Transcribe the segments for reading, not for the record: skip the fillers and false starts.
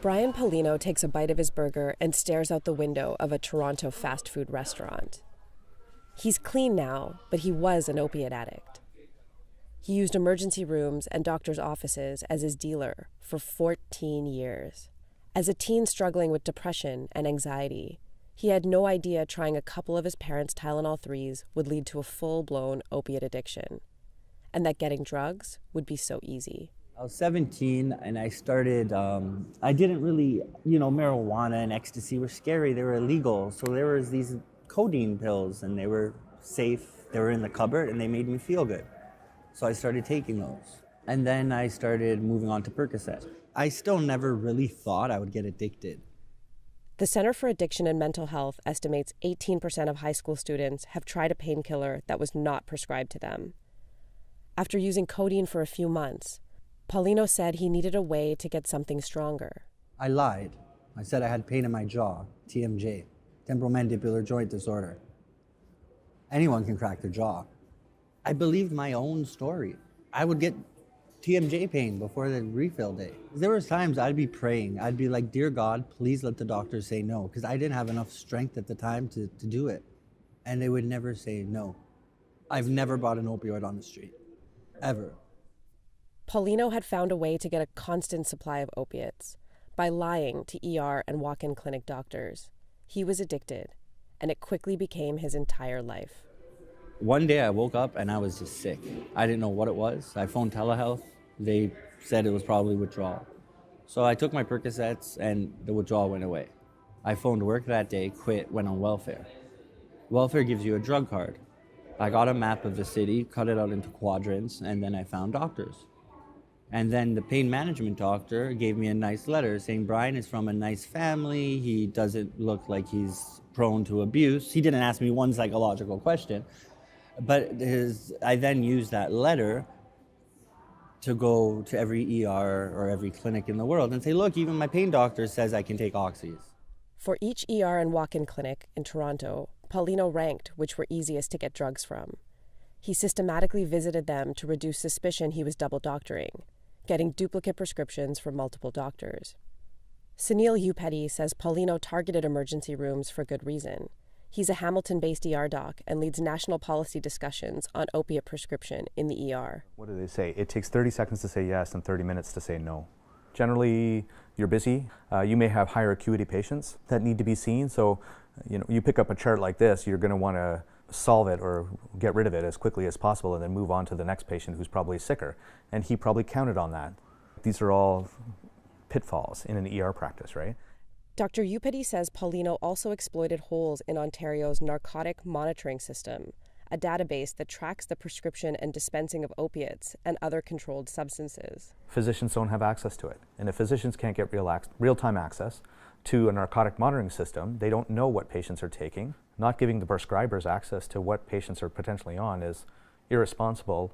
Brian Polino takes a bite of his burger and stares out the window of a Toronto fast food restaurant. He's clean now, but he was an opiate addict. He used emergency rooms and doctors' offices as his dealer for 14 years. As a teen struggling with depression and anxiety, he had no idea trying a couple of his parents' Tylenol 3s would lead to a full-blown opiate addiction, and that getting drugs would be so easy. I was 17 and I started, I didn't really, marijuana and ecstasy were scary. They were illegal. So there was these codeine pills and they were safe. They were in the cupboard and they made me feel good. So I started taking those. And then I started moving on to Percocet. I still never really thought I would get addicted. The Center for Addiction and Mental Health estimates 18% of high school students have tried a painkiller that was not prescribed to them. After using codeine for a few months, Polino said he needed a way to get something stronger. I lied. I said I had pain in my jaw, TMJ, temporomandibular joint disorder. Anyone can crack their jaw. I believed my own story. I would get TMJ pain before the refill day. There was times I'd be praying. I'd be like, dear God, please let the doctor say no, because I didn't have enough strength at the time to do it. And they would never say no. I've never bought an opioid on the street, ever. Polino had found a way to get a constant supply of opiates by lying to ER and walk-in clinic doctors. He was addicted, and it quickly became his entire life. One day I woke up and I was just sick. I didn't know what it was. I phoned telehealth. They said it was probably withdrawal. So I took my Percocets and the withdrawal went away. I phoned work that day, quit, went on welfare. Welfare gives you a drug card. I got a map of the city, cut it out into quadrants, and then I found doctors. And then the pain management doctor gave me a nice letter saying Brian is from a nice family. He doesn't look like he's prone to abuse. He didn't ask me one psychological question. But I then used that letter to go to every ER or every clinic in the world and say, look, even my pain doctor says I can take oxys. For each ER and walk-in clinic in Toronto, Polino ranked which were easiest to get drugs from. He systematically visited them to reduce suspicion he was double doctoring, getting duplicate prescriptions from multiple doctors. Sunil Upeti says Polino targeted emergency rooms for good reason. He's a Hamilton-based ER doc and leads national policy discussions on opiate prescription in the ER. What do they say? It takes 30 seconds to say yes and 30 minutes to say no. Generally, you're busy. You may have higher acuity patients that need to be seen. So, you pick up a chart like this, you're going to want to solve it or get rid of it as quickly as possible and then move on to the next patient who's probably sicker. And he probably counted on that. These are all pitfalls in an ER practice, right? Dr. Upeti says Polino also exploited holes in Ontario's narcotic monitoring system, a database that tracks the prescription and dispensing of opiates and other controlled substances. Physicians don't have access to it. And if physicians can't get real-time access to a narcotic monitoring system, they don't know what patients are taking. Not giving the prescribers access to what patients are potentially on is irresponsible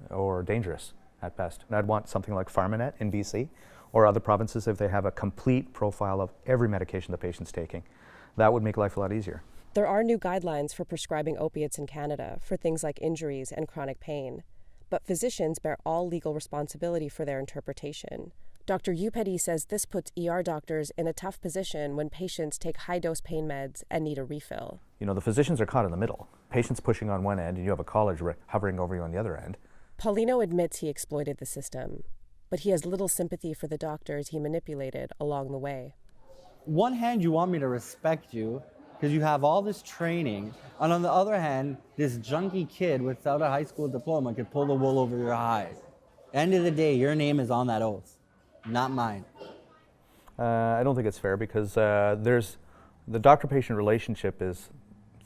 or dangerous at best. And I'd want something like PharmaNet in BC or other provinces if they have a complete profile of every medication the patient's taking. That would make life a lot easier. There are new guidelines for prescribing opiates in Canada for things like injuries and chronic pain, but physicians bear all legal responsibility for their interpretation. Dr. Upeti says this puts ER doctors in a tough position when patients take high-dose pain meds and need a refill. The physicians are caught in the middle. Patients pushing on one end and you have a college hovering over you on the other end. Polino admits he exploited the system, but he has little sympathy for the doctors he manipulated along the way. One hand, you want me to respect you because you have all this training, and on the other hand, this junkie kid without a high school diploma could pull the wool over your eyes. End of the day, your name is on that oath, not mine. I don't think it's fair because the doctor-patient relationship is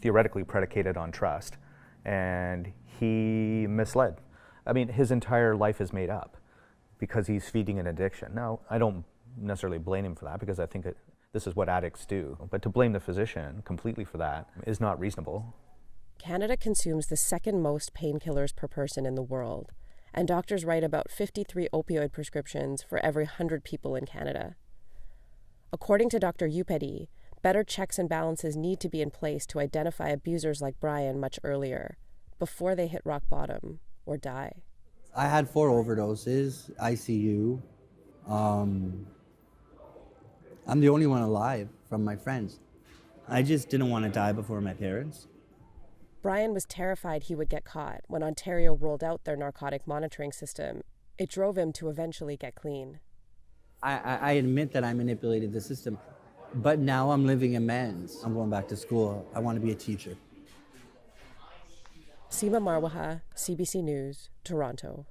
theoretically predicated on trust, and he misled. I mean, his entire life is made up because he's feeding an addiction. Now, I don't necessarily blame him for that because I think this is what addicts do. But to blame the physician completely for that is not reasonable. Canada consumes the second most painkillers per person in the world, and doctors write about 53 opioid prescriptions for every 100 people in Canada. According to Dr. Upeti, better checks and balances need to be in place to identify abusers like Brian much earlier, before they hit rock bottom or die. I had 4 overdoses, ICU. I'm the only one alive from my friends. I just didn't want to die before my parents. Brian was terrified he would get caught when Ontario rolled out their narcotic monitoring system. It drove him to eventually get clean. I admit that I manipulated the system, but now I'm living amends. I'm going back to school. I want to be a teacher. Seema Marwaha, CBC News, Toronto.